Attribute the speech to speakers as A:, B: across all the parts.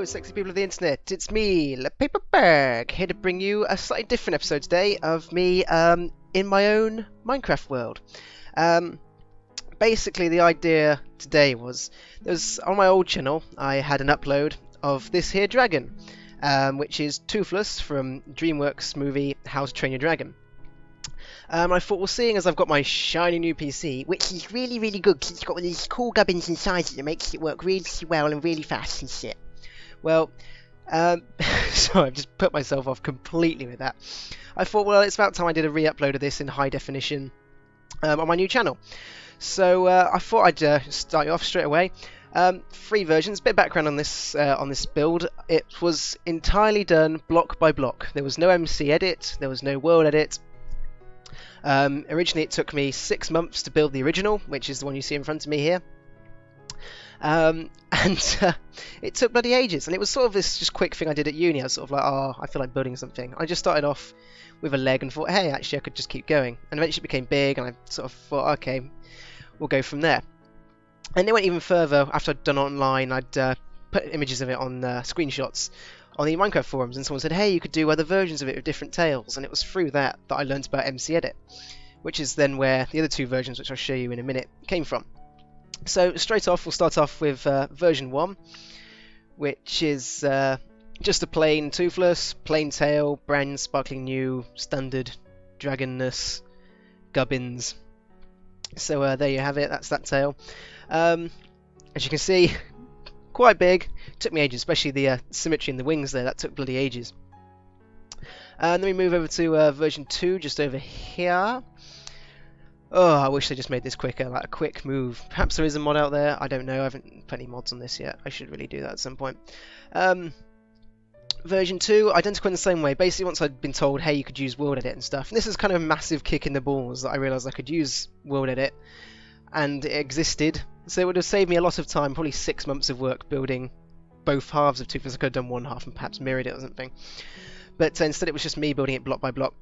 A: sexy people of the internet, it's me, kepapmanager, here to bring you a slightly different episode today of me in my own Minecraft world. Basically the idea today was, on my old channel I had an upload of this here dragon, which is Toothless from DreamWorks movie How to Train Your Dragon. I thought, well, seeing as I've got my shiny new PC, which is really, really good because it's got all these cool gubbins inside it that makes it work really well and really fast and shit. Well, so I've just put myself off completely with that. I thought, well, it's about time I did a re-upload of this in high definition on my new channel. So I thought I'd start you off straight away. 3 versions, bit of background on this build. It was entirely done block by block. There was no MC edit, there was no world edit. Originally it took me 6 months to build the original, which is the one you see in front of me here. And it took bloody ages, and it was sort of this just quick thing I did at uni. I was sort of like, oh, I feel like building something. I just started off with a leg and thought, hey, actually I could just keep going. And eventually it became big, and I sort of thought, okay, we'll go from there. And it went even further. After I'd done online, I'd put images of it on screenshots on the Minecraft forums, and someone said, hey, you could do other versions of it with different tails, and it was through that I learned about MC Edit, which is then where the other 2 versions, which I'll show you in a minute, came from. So straight off, we'll start off with version 1, which is just a plain Toothless, plain tail, brand sparkling new, standard dragonness, gubbins. So there you have it, that's that tail. As you can see, quite big. Took me ages, especially the symmetry in the wings there. That took bloody ages. And then we move over to version 2, just over here. Oh, I wish they just made this quicker, like a quick move. Perhaps there is a mod out there. I don't know. I haven't put any mods on this yet. I should really do that at some point. Version 2, identical in the same way. Basically, once I'd been told, hey, you could use world edit and stuff. And this is kind of a massive kick in the balls that I realised I could use world edit. And it existed. So it would have saved me a lot of time, probably 6 months of work building both halves of Toothless. I could have done one half and perhaps mirrored it or something. But instead it was just me building it block by block.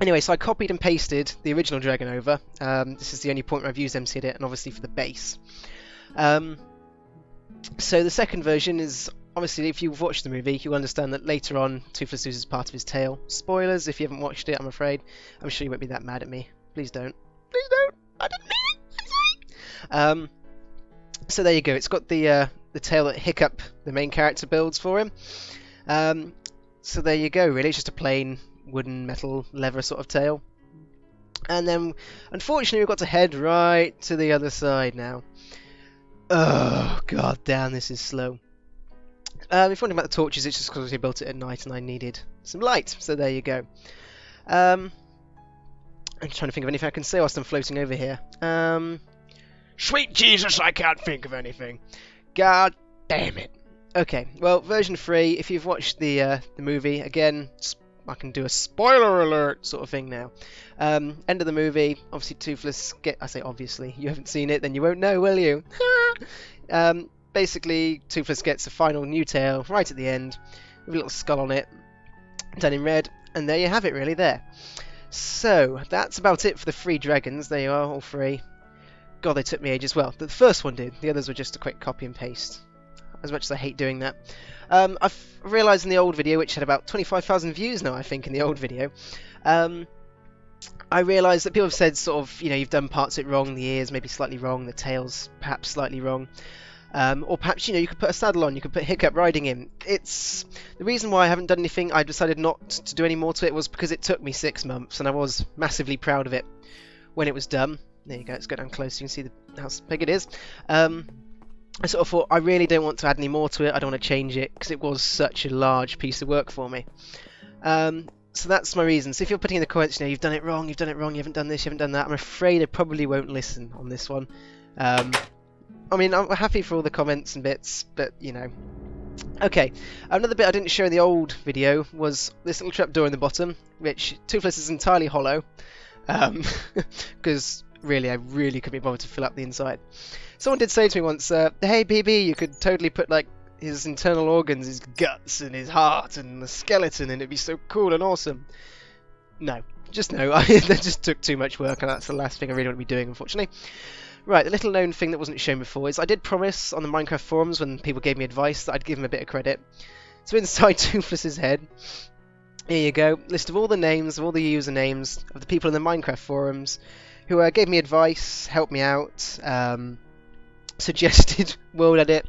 A: Anyway, so I copied and pasted the original dragon over. This is the only point where I've used MC Edit, and obviously for the base. So the second version is, obviously if you've watched the movie, you'll understand that later on Toothless loses part of his tail. Spoilers if you haven't watched it, I'm afraid. I'm sure you won't be that mad at me. Please don't. Please don't. I didn't mean it. I'm sorry. So there you go. It's got the tail that Hiccup, the main character, builds for him. So there you go. Really, it's just a plain wooden, metal, leather sort of tail. And then, unfortunately, we've got to head right to the other side now. Oh, god damn, this is slow. If you're wondering about the torches, it's just because I built it at night and I needed some light. So there you go. I'm trying to think of anything I can say whilst I'm floating over here. Sweet Jesus, I can't think of anything. God damn it. Okay, well, version 3, if you've watched the movie, again, I can do a spoiler alert sort of thing now. End of the movie, obviously Toothless, I say obviously, you haven't seen it, then you won't know, will you? Basically, Toothless gets a final new tail right at the end, with a little skull on it, done in red, and there you have it, really, there. So, that's about it for the 3 dragons. There you are, all 3. God, they took me ages. Well, the first one did. The others were just a quick copy and paste. As much as I hate doing that. I've realised in the old video, which had about 25,000 views now, I think, in the old video, I realised that people have said sort of, you know, you've done parts of it wrong, the ears maybe slightly wrong, the tail's perhaps slightly wrong. Or perhaps, you know, you could put a saddle on, you could put Hiccup riding him. It's the reason why I haven't done anything, I decided not to do any more to it, was because it took me 6 months, and I was massively proud of it when it was done. There you go, let's go down close so you can see how big it is. I sort of thought, I really don't want to add any more to it, I don't want to change it, because it was such a large piece of work for me. So that's my reason. So if you're putting in the comments, you know, you've done it wrong, you haven't done this, you haven't done that, I'm afraid I probably won't listen on this one. I mean, I'm happy for all the comments and bits, but, you know. Okay, another bit I didn't show in the old video was this little trapdoor in the bottom, which Toothless is entirely hollow, because really, I really couldn't be bothered to fill up the inside. Someone did say to me once, hey BB, you could totally put like his internal organs, his guts and his heart and the skeleton, and it'd be so cool and awesome. No, just no, that just took too much work, and that's the last thing I really want to be doing, unfortunately. Right, the little known thing that wasn't shown before is I did promise on the Minecraft forums when people gave me advice that I'd give them a bit of credit. So inside Toothless's head, here you go, list of all the names, of all the usernames of the people in the Minecraft forums who gave me advice, helped me out, suggested world edit.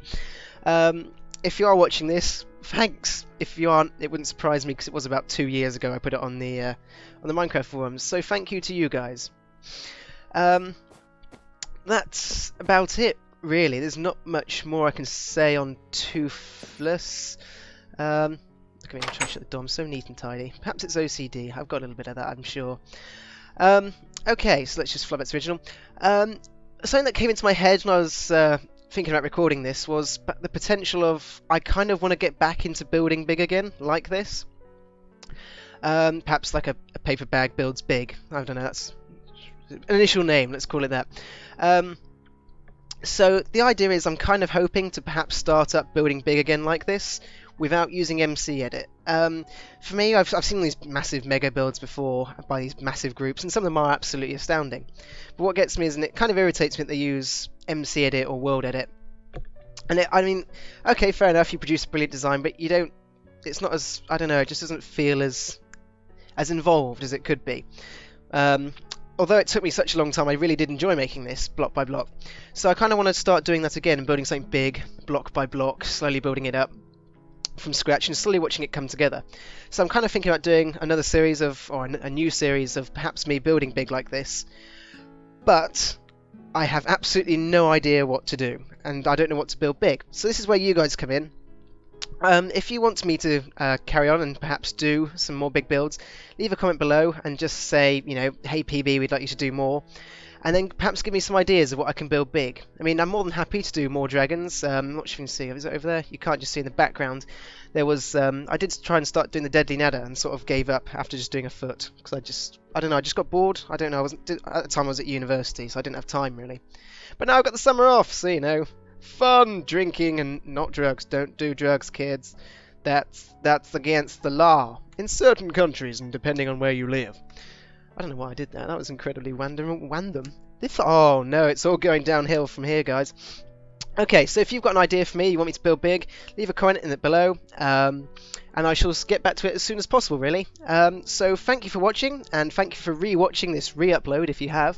A: If you are watching this, thanks. If you aren't, it wouldn't surprise me because it was about 2 years ago I put it on the Minecraft forums. So thank you to you guys. That's about it, really. There's not much more I can say on Toothless. Look at me, I'm trying to shut the door. I'm so neat and tidy. Perhaps it's OCD. I've got a little bit of that, I'm sure. Okay, so let's just flub its original. Something that came into my head when I was thinking about recording this was the potential of I kind of want to get back into building big again, like this. Perhaps like a paper bag builds big. I don't know, that's an initial name, let's call it that. So the idea is I'm kind of hoping to perhaps start up building big again like this without using MC Edit. For me, I've seen these massive mega builds before by these massive groups, and some of them are absolutely astounding. But what gets me is, and it kind of irritates me that they use MC Edit or World Edit. And I mean, okay, fair enough, you produce a brilliant design, but you don't. It's not as, I don't know, it just doesn't feel as involved as it could be. Although it took me such a long time, I really did enjoy making this block by block. So I kind of want to start doing that again and building something big, block by block, slowly building it up from scratch and slowly watching it come together. So I'm kind of thinking about doing another series of, or a new series of perhaps me building big like this. But I have absolutely no idea what to do, and I don't know what to build big. So this is where you guys come in. If you want me to carry on and perhaps do some more big builds, leave a comment below and just say, you know, hey PB, we'd like you to do more. And then perhaps give me some ideas of what I can build big. I mean, I'm more than happy to do more dragons. I'm not sure if you can see. Is it over there? You can't just see in the background. There was, I did try and start doing the Deadly Nether and sort of gave up after just doing a foot. Because I don't know, I just got bored. I don't know, at the time I was at university, so I didn't have time really. But now I've got the summer off, so you know, fun, drinking and not drugs. Don't do drugs, kids. That's against the law. In certain countries and depending on where you live. I don't know why I did that. That was incredibly random. Oh no, it's all going downhill from here, guys. Okay, so if you've got an idea for me, you want me to build big, leave a comment in it below, and I shall get back to it as soon as possible, really. So thank you for watching, and thank you for re-watching this re-upload if you have.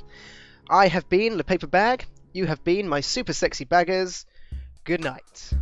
A: I have been Le Paper Bag. You have been my super sexy baggers. Good night.